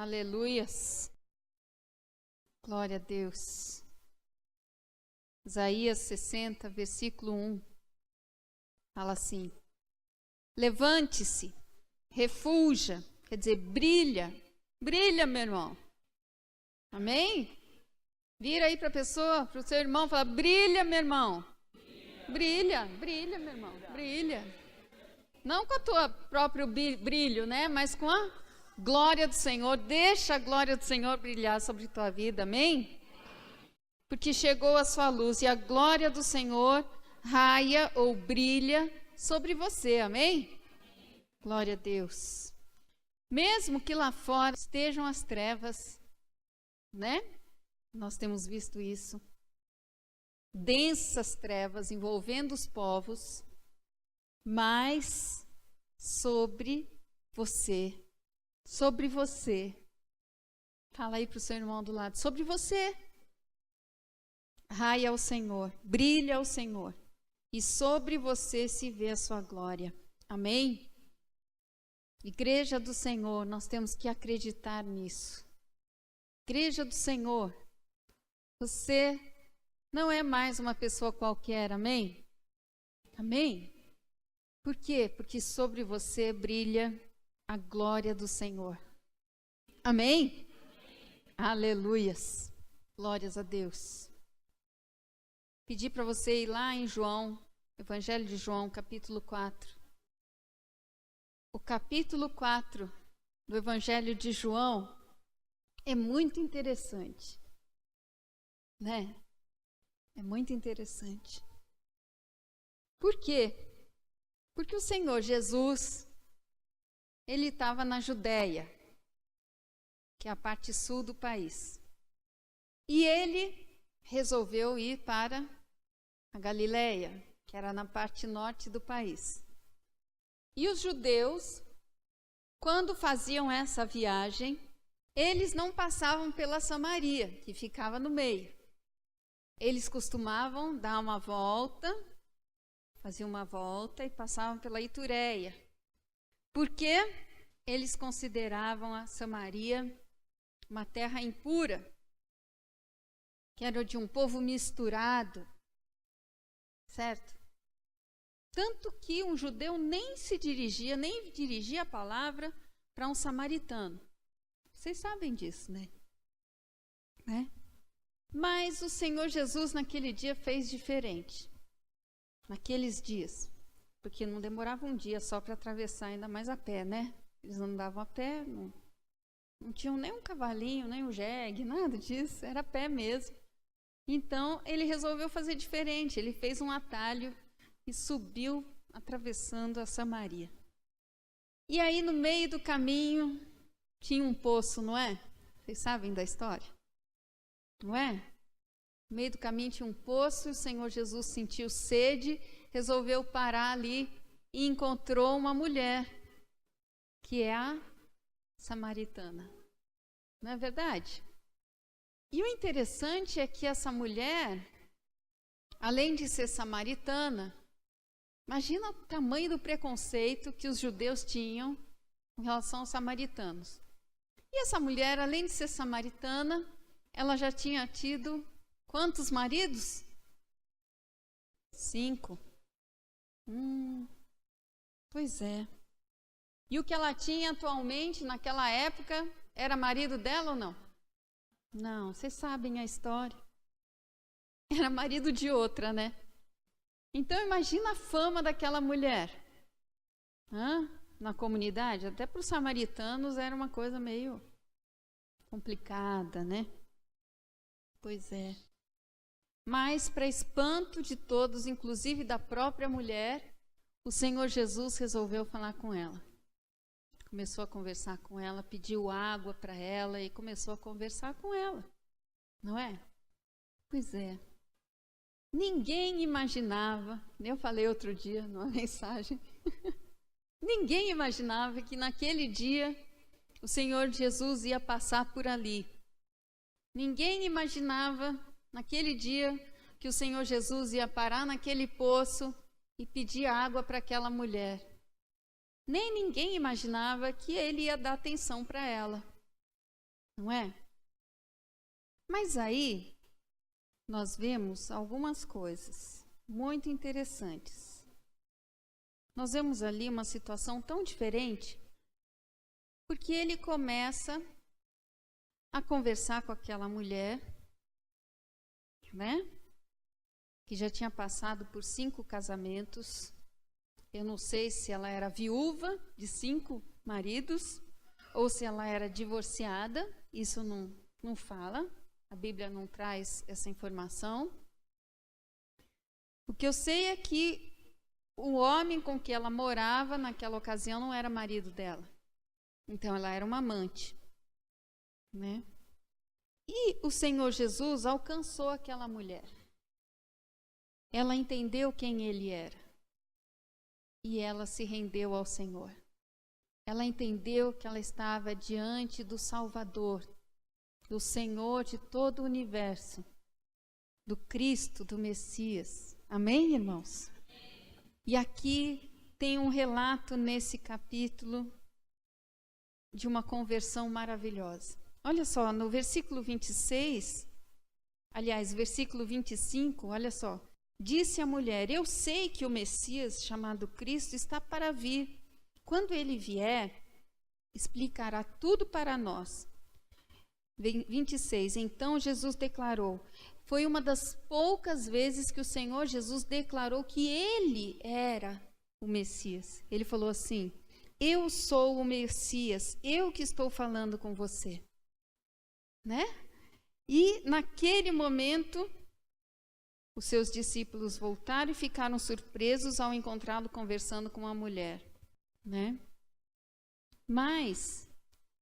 Aleluias. Glória a Deus. Isaías 60, versículo 1. Fala assim: levante-se, refulja, quer dizer, brilha. Brilha, meu irmão. Amém? Vira aí para a pessoa, para o seu irmão, fala: brilha, meu irmão. Brilha, brilha, meu irmão. Brilha. Não com a tua próprio brilho, né? Mas com a glória do Senhor. Deixa a glória do Senhor brilhar sobre tua vida. Amém? Porque chegou a sua luz e a glória do Senhor raia ou brilha sobre você. Amém? Glória a Deus. Mesmo que lá fora estejam as trevas, né? Nós temos visto isso. Densas trevas envolvendo os povos, mas sobre você, fala aí para o seu irmão do lado, sobre você, raia o Senhor, brilha o Senhor, e sobre você se vê a sua glória. Amém? Igreja do Senhor, nós temos que acreditar nisso. Igreja do Senhor, você não é mais uma pessoa qualquer, amém? Amém? Por quê? Porque sobre você brilha a glória do Senhor. Amém? Aleluias. Glórias a Deus. Pedi para você ir lá em João, Evangelho de João, capítulo 4. O capítulo 4 do Evangelho de João é muito interessante, né? É muito interessante. Por quê? Porque o Senhor Jesus, ele estava na Judéia, que é a parte sul do país. E ele resolveu ir para a Galileia, que era na parte norte do país. E os judeus, quando faziam essa viagem, eles não passavam pela Samaria, que ficava no meio. Eles costumavam dar uma volta, faziam uma volta e passavam pela Itureia, porque eles consideravam a Samaria uma terra impura, que era de um povo misturado, certo? Tanto que um judeu nem dirigia a palavra para um samaritano. Vocês sabem disso, né? Mas o Senhor Jesus naquele dia fez diferente. Naqueles dias. Porque não demorava um dia só para atravessar, ainda mais a pé, né? Eles não andavam a pé, não tinham nem um cavalinho, nem um jegue, nada disso, era a pé mesmo. Então, ele resolveu fazer diferente. Ele fez um atalho e subiu atravessando a Samaria. E aí, no meio do caminho, tinha um poço, não é? Vocês sabem da história? Não é? No meio do caminho tinha um poço e o Senhor Jesus sentiu sede, resolveu parar ali e encontrou uma mulher, que é a samaritana. Não é verdade? E o interessante é que essa mulher, além de ser samaritana, imagina o tamanho do preconceito que os judeus tinham em relação aos samaritanos. E essa mulher, além de ser samaritana, ela já tinha tido quantos maridos? 5. Pois é. E o que ela tinha atualmente, naquela época, era marido dela ou não? Não, vocês sabem a história. Era marido de outra, né? Então, imagina a fama daquela mulher. Na comunidade, até para os samaritanos era uma coisa meio complicada, né? Pois é. Mas, para espanto de todos, inclusive da própria mulher, o Senhor Jesus resolveu falar com ela. Começou a conversar com ela, pediu água para ela e começou a conversar com ela. Não é? Pois é. Ninguém imaginava, eu falei outro dia numa mensagem, ninguém imaginava que naquele dia o Senhor Jesus ia passar por ali. Ninguém imaginava naquele dia que o Senhor Jesus ia parar naquele poço e pedir água para aquela mulher. Nem ninguém imaginava que ele ia dar atenção para ela. não é? Mas aí nós vemos algumas coisas muito interessantes. Nós vemos ali uma situação tão diferente, porque ele começa a conversar com aquela mulher, né? Que já tinha passado por 5 casamentos. Eu não sei se ela era viúva de 5 maridos ou se ela era divorciada. Isso não fala. A Bíblia não traz essa informação. O que eu sei é que o homem com que ela morava naquela ocasião não era marido dela. Então ela era uma amante, né? E o Senhor Jesus alcançou aquela mulher. Ela entendeu quem ele era. E ela se rendeu ao Senhor. Ela entendeu que ela estava diante do Salvador, do Senhor de todo o universo, do Cristo, do Messias. Amém, irmãos? E aqui tem um relato nesse capítulo de uma conversão maravilhosa. Olha só, no versículo 26, aliás, versículo 25, olha só. Disse a mulher: eu sei que o Messias, chamado Cristo, está para vir. Quando ele vier, explicará tudo para nós. 26, então Jesus declarou. Foi uma das poucas vezes que o Senhor Jesus declarou que ele era o Messias. Ele falou assim: eu sou o Messias, eu que estou falando com você. Né? E naquele momento, os seus discípulos voltaram e ficaram surpresos ao encontrá-lo conversando com a mulher, né? Mas,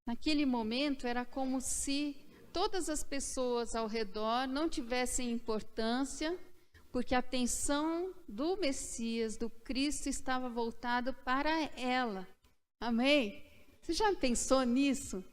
naquele momento, era como se todas as pessoas ao redor não tivessem importância, porque a atenção do Messias, do Cristo, estava voltada para ela. Amém? Você já pensou nisso?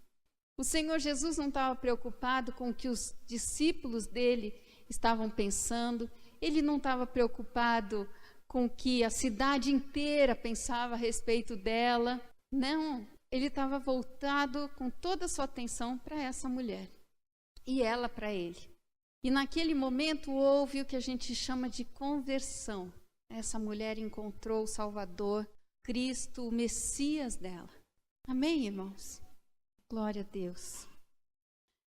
O Senhor Jesus não estava preocupado com o que os discípulos dele estavam pensando, ele não estava preocupado com o que a cidade inteira pensava a respeito dela. Não, ele estava voltado com toda a sua atenção para essa mulher e ela para ele. E naquele momento houve o que a gente chama de conversão. Essa mulher encontrou o Salvador, Cristo, o Messias dela. Amém, irmãos? Glória a Deus.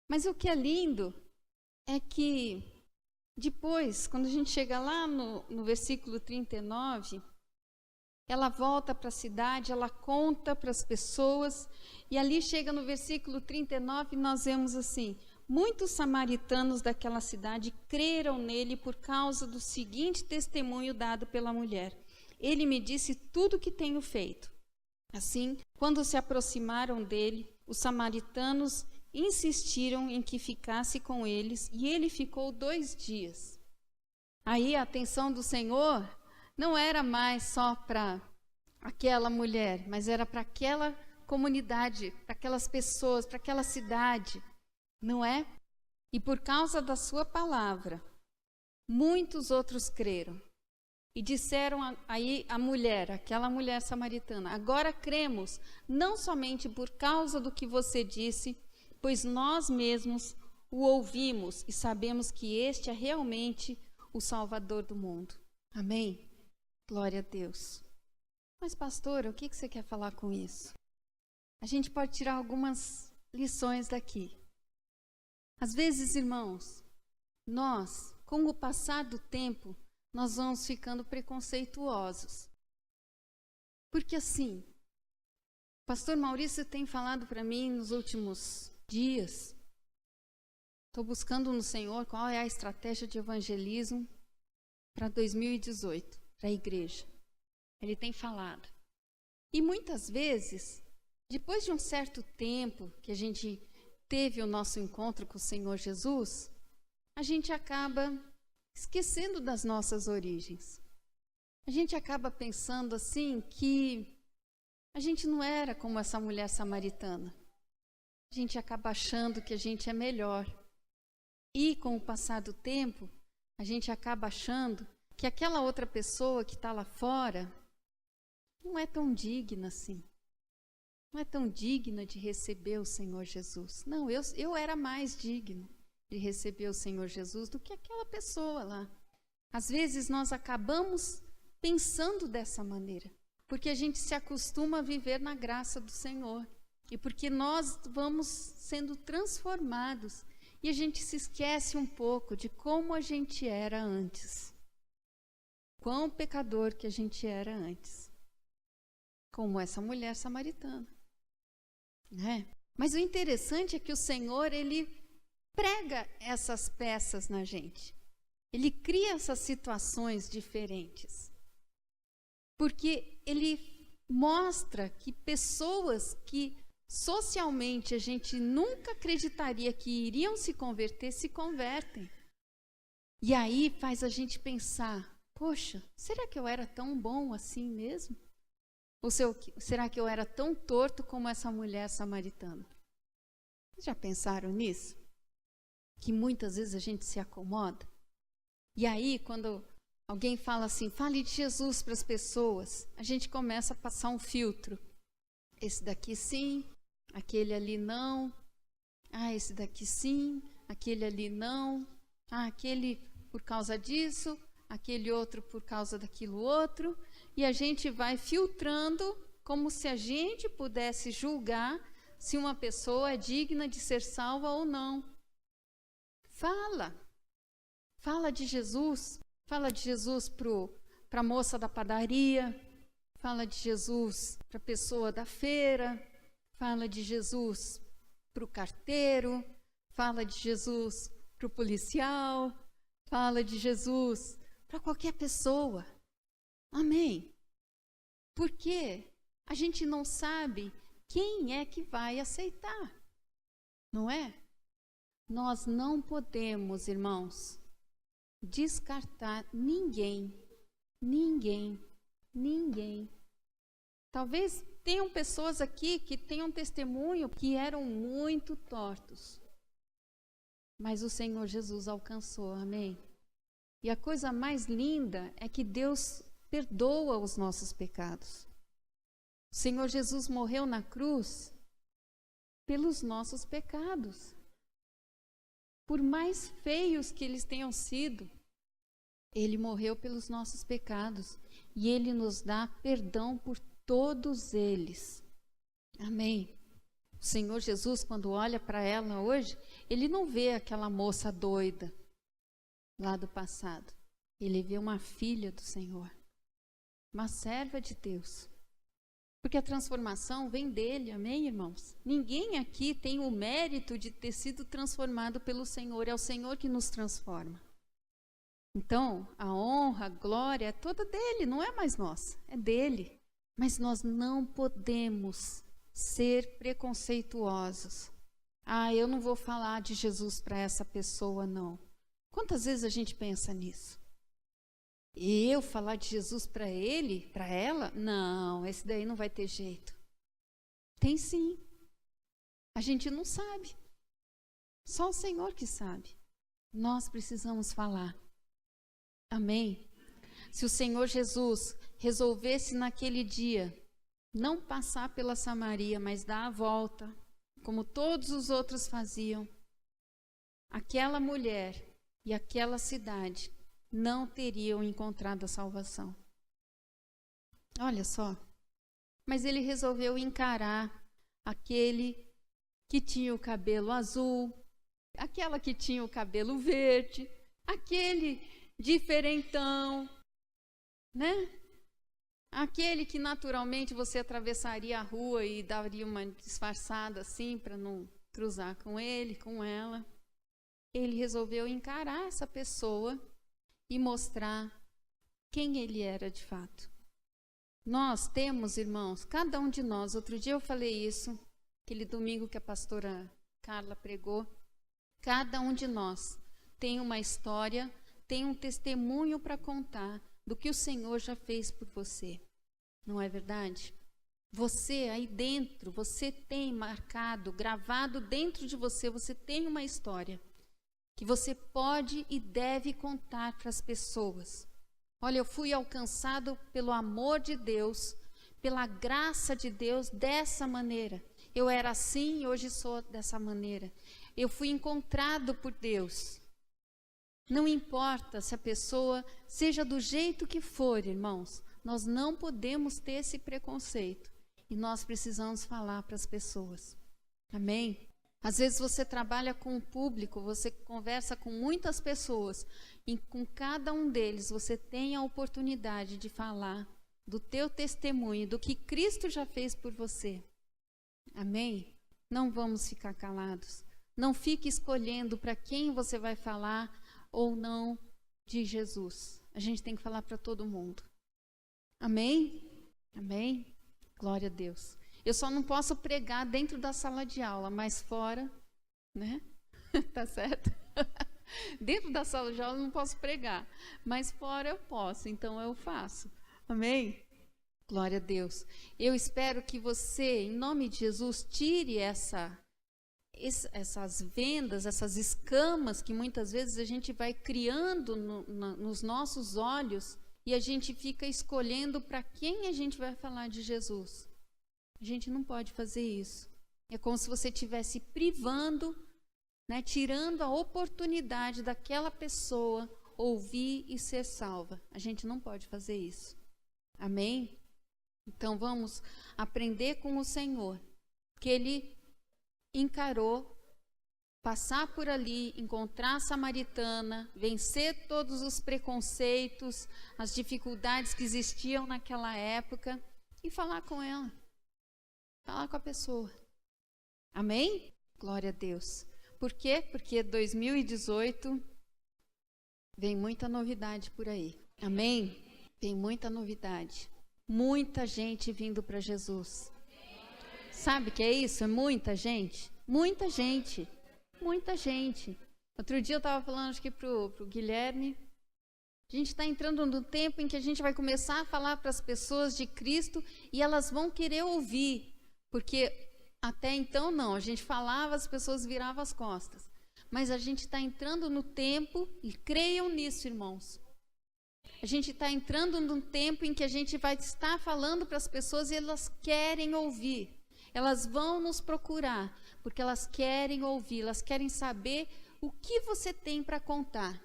Mas o que é lindo é que depois, quando a gente chega lá no versículo 39, ela volta para a cidade, ela conta para as pessoas, e ali chega no versículo 39 e nós vemos assim: muitos samaritanos daquela cidade creram nele por causa do seguinte testemunho dado pela mulher: ele me disse tudo o que tenho feito. Assim, quando se aproximaram dele, os samaritanos insistiram em que ficasse com eles, e ele ficou 2 dias. Aí a atenção do Senhor não era mais só para aquela mulher, mas era para aquela comunidade, para aquelas pessoas, para aquela cidade, não é? E por causa da sua palavra, muitos outros creram. E disseram aí a mulher, aquela mulher samaritana: agora cremos, não somente por causa do que você disse, pois nós mesmos o ouvimos e sabemos que este é realmente o Salvador do mundo. Amém? Glória a Deus. Mas, pastora, o que você quer falar com isso? A gente pode tirar algumas lições daqui. Às vezes, irmãos, nós, com o passar do tempo, nós vamos ficando preconceituosos. Porque assim, o pastor Maurício tem falado para mim nos últimos dias, estou buscando no Senhor qual é a estratégia de evangelismo para 2018, para a igreja. Ele tem falado. E muitas vezes, depois de um certo tempo que a gente teve o nosso encontro com o Senhor Jesus, a gente acaba esquecendo das nossas origens. A gente acaba pensando assim que a gente não era como essa mulher samaritana. A gente acaba achando que a gente é melhor. E com o passar do tempo, a gente acaba achando que aquela outra pessoa que está lá fora não é tão digna assim. não é tão digna de receber o Senhor Jesus. Não, eu era mais digno de receber o Senhor Jesus do que aquela pessoa lá. Às vezes nós acabamos pensando dessa maneira, porque a gente se acostuma a viver na graça do Senhor. E porque nós vamos sendo transformados e a gente se esquece um pouco de como a gente era antes. Quão pecador que a gente era antes. Como essa mulher samaritana. Né? Mas o interessante é que o Senhor, Ele prega essas peças na gente. Ele cria essas situações diferentes. Porque Ele mostra que pessoas que socialmente a gente nunca acreditaria que iriam se converter, se convertem. E aí faz a gente pensar, poxa, será que eu era tão bom assim mesmo? Ou será que eu era tão torto como essa mulher samaritana? Já pensaram nisso? Que muitas vezes a gente se acomoda. E aí, quando alguém fala assim, fale de Jesus para as pessoas, a gente começa a passar um filtro. Esse daqui sim, aquele ali não. Ah, esse daqui sim, aquele ali não. Ah, aquele por causa disso, aquele outro por causa daquilo outro. E a gente vai filtrando como se a gente pudesse julgar se uma pessoa é digna de ser salva ou não. Fala de Jesus. Fala de Jesus para a moça da padaria. Fala de Jesus para a pessoa da feira. Fala de Jesus para o carteiro. Fala de Jesus para o policial. Fala de Jesus para qualquer pessoa. Amém? Porque a gente não sabe quem é que vai aceitar, não é? Nós não podemos, irmãos, descartar ninguém. Talvez tenham pessoas aqui que tenham testemunho que eram muito tortos, mas o Senhor Jesus alcançou, amém? E a coisa mais linda é que Deus perdoa os nossos pecados. O Senhor Jesus morreu na cruz pelos nossos pecados. Por mais feios que eles tenham sido, Ele morreu pelos nossos pecados e Ele nos dá perdão por todos eles. Amém? O Senhor Jesus, quando olha para ela hoje, Ele não vê aquela moça doida lá do passado. Ele vê uma filha do Senhor, uma serva de Deus. Porque a transformação vem dele, amém, irmãos? Ninguém aqui tem o mérito de ter sido transformado pelo Senhor, é o Senhor que nos transforma. Então, a honra, a glória é toda dele, não é mais nossa, é dele. Mas nós não podemos ser preconceituosos. Ah, eu não vou falar de Jesus para essa pessoa, não. Quantas vezes a gente pensa nisso? E eu falar de Jesus para ele, para ela? Não, esse daí não vai ter jeito. Tem sim. A gente não sabe. Só o Senhor que sabe. Nós precisamos falar. Amém? Se o Senhor Jesus resolvesse naquele dia não passar pela Samaria, mas dar a volta, como todos os outros faziam, aquela mulher e aquela cidade não teriam encontrado a salvação. Olha só. Mas ele resolveu encarar aquele que tinha o cabelo azul, aquela que tinha o cabelo verde, aquele diferentão, né? Aquele que naturalmente você atravessaria a rua e daria uma disfarçada assim para não cruzar com ele, com ela. Ele resolveu encarar essa pessoa e mostrar quem ele era de fato. Nós temos, irmãos, cada um de nós, outro dia eu falei isso, aquele domingo que a pastora Carla pregou, cada um de nós tem uma história, tem um testemunho para contar do que o Senhor já fez por você. Não é verdade? Você aí dentro, você tem marcado, gravado dentro de você, você tem uma história que você pode e deve contar para as pessoas. Olha, eu fui alcançado pelo amor de Deus, pela graça de Deus, dessa maneira. Eu era assim e hoje sou dessa maneira. Eu fui encontrado por Deus. Não importa se a pessoa seja do jeito que for, irmãos, nós não podemos ter esse preconceito. E nós precisamos falar para as pessoas. Amém? Às vezes você trabalha com o público, você conversa com muitas pessoas, e com cada um deles você tem a oportunidade de falar do teu testemunho, do que Cristo já fez por você. Amém? Não vamos ficar calados. Não fique escolhendo para quem você vai falar ou não de Jesus. A gente tem que falar para todo mundo. Amém? Amém? Glória a Deus. Eu só não posso pregar dentro da sala de aula, mas fora, né? Tá certo? Dentro da sala de aula eu não posso pregar, mas fora eu posso, então eu faço. Amém? Glória a Deus. Eu espero que você, em nome de Jesus, tire essas vendas, essas escamas que muitas vezes a gente vai criando nos nossos olhos e a gente fica escolhendo para quem a gente vai falar de Jesus. A gente não pode fazer isso. É como se você estivesse privando, né, tirando a oportunidade daquela pessoa ouvir e ser salva. A gente não pode fazer isso. Amém? Então vamos aprender com o Senhor, que Ele encarou passar por ali, encontrar a samaritana, vencer todos os preconceitos, as dificuldades que existiam naquela época e falar com ela, falar com a pessoa. Amém? Glória a Deus. Por quê? Porque 2018 vem muita novidade por aí. Amém? Tem muita novidade. Muita gente vindo para Jesus. Sabe o que é isso? É muita gente. Muita gente. Muita gente. Outro dia eu estava falando, acho que pro Guilherme, a gente está entrando no tempo em que a gente vai começar a falar para as pessoas de Cristo e elas vão querer ouvir, porque até então não, a gente falava, as pessoas viravam as costas. Mas a gente está entrando no tempo, e creiam nisso, irmãos. A gente está entrando num tempo em que a gente vai estar falando para as pessoas e elas querem ouvir. Elas vão nos procurar, porque elas querem ouvir, elas querem saber o que você tem para contar.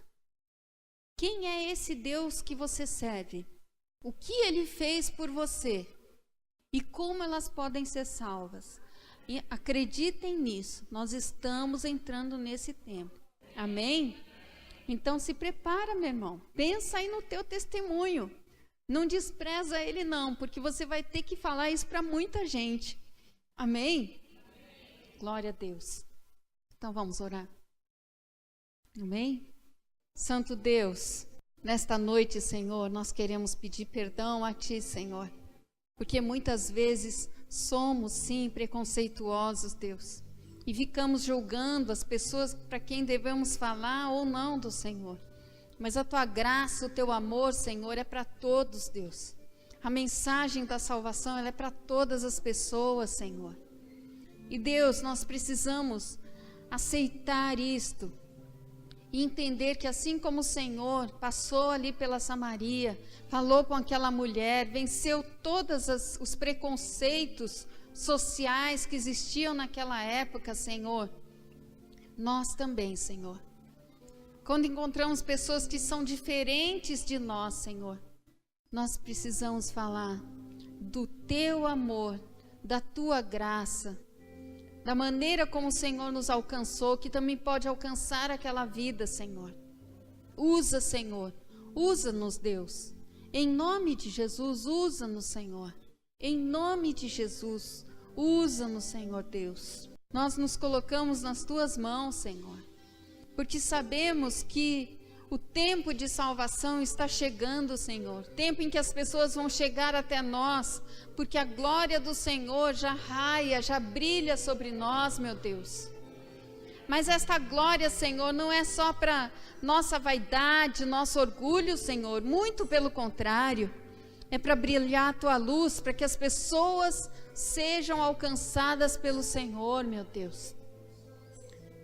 Quem é esse Deus que você serve? O que Ele fez por você? E como elas podem ser salvas? E acreditem nisso, nós estamos entrando nesse tempo. Amém? Então se prepara, meu irmão. Pensa aí no teu testemunho. Não despreza ele não, porque você vai ter que falar isso para muita gente. Amém? Glória a Deus. Então vamos orar. Amém? Santo Deus, nesta noite, Senhor, nós queremos pedir perdão a Ti, Senhor. Porque muitas vezes somos, sim, preconceituosos, Deus. E ficamos julgando as pessoas para quem devemos falar ou não do Senhor. Mas a Tua graça, o Teu amor, Senhor, é para todos, Deus. A mensagem da salvação, ela é para todas as pessoas, Senhor. E Deus, nós precisamos aceitar isto. E entender que assim como o Senhor passou ali pela Samaria, falou com aquela mulher, venceu todos os preconceitos sociais que existiam naquela época, Senhor, nós também, Senhor. Quando encontramos pessoas que são diferentes de nós, Senhor, nós precisamos falar do Teu amor, da Tua graça, da maneira como o Senhor nos alcançou, que também pode alcançar aquela vida, Senhor. Usa, Senhor, usa-nos, Deus. Em nome de Jesus, usa-nos, Senhor. Em nome de Jesus, usa-nos, Senhor Deus. Nós nos colocamos nas Tuas mãos, Senhor, porque sabemos que o tempo de salvação está chegando, Senhor. Tempo em que as pessoas vão chegar até nós, porque a glória do Senhor já raia, já brilha sobre nós, meu Deus. Mas esta glória, Senhor, não é só para nossa vaidade, nosso orgulho, Senhor. Muito pelo contrário. É para brilhar a Tua luz, para que as pessoas sejam alcançadas pelo Senhor, meu Deus.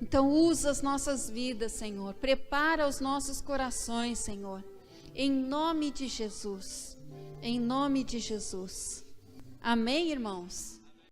Então usa as nossas vidas, Senhor. Prepara os nossos corações, Senhor. Em nome de Jesus. Em nome de Jesus. Amém, irmãos?